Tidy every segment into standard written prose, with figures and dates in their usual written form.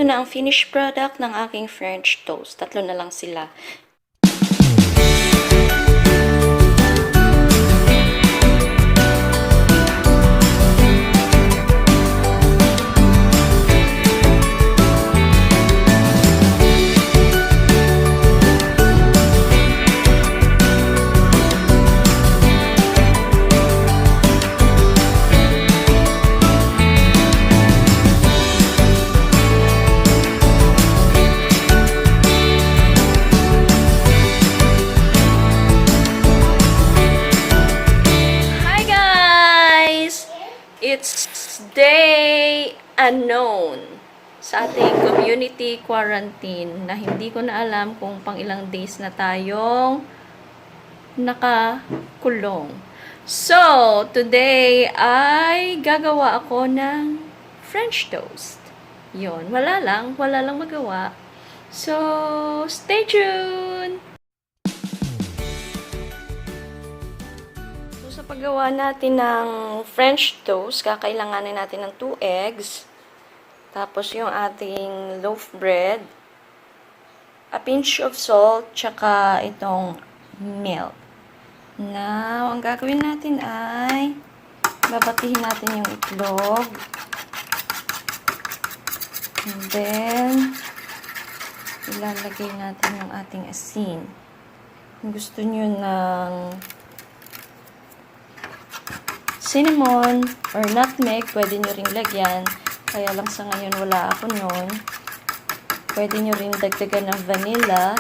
ito na ang finished product ng aking French toast. Tatlo na lang sila. It's day unknown sa ating community quarantine na hindi ko na alam kung pang ilang days na tayong nakakulong. So, today ay gagawa ako ng French toast. Yun, wala lang magawa. So, stay tuned! Sa paggawa natin ng French toast, kakailanganin natin ng 2 eggs, tapos yung ating loaf bread, a pinch of salt, tsaka itong milk. Now, ang gagawin natin ay babatihin natin yung itlog. And then, ilalagay natin yung ating asin. Kung gusto nyo ng cinnamon or nutmeg, pwede nyo ring lagyan. Kaya lang sa ngayon wala ako nun. Pwede nyo ring dagdagan ng vanilla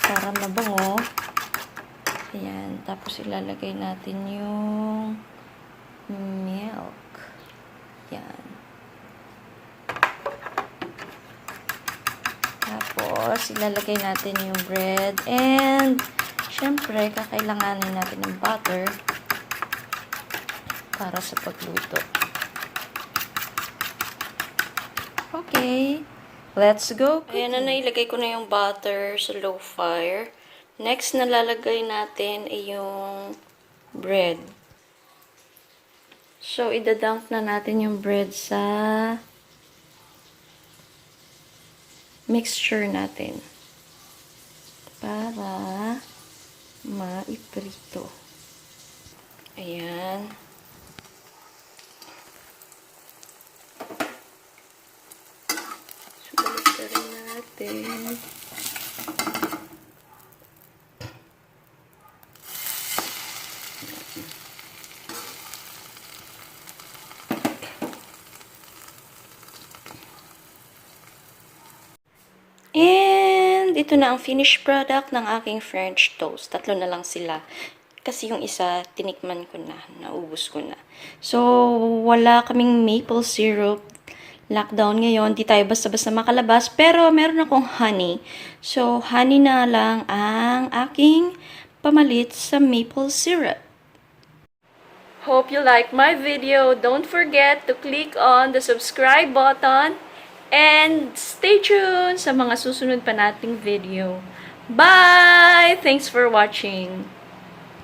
para mabango. Ayan. Tapos ilalagay natin yung milk. Ayan. Tapos ilalagay natin yung bread and siyempre, kakailanganin natin ng butter para sa pagluto. Okay, let's go. Ayan na, nailagay ko na yung butter sa low fire. Next, nalalagay natin ay yung bread. So, idadunk na natin yung bread sa mixture natin para maiprito. Ayan. So, balik rin natin. And ito na ang finished product ng aking French toast. Tatlo na lang sila. Kasi yung isa, tinikman ko na. Naubos ko na. So, wala kaming maple syrup. Lockdown ngayon. Di tayo basta-basta makalabas. Pero, meron akong honey. So, honey na lang ang aking pamalit sa maple syrup. Hope you like my video. Don't forget to click on the subscribe button. And stay tuned sa mga susunod pa nating video. Bye! Thanks for watching.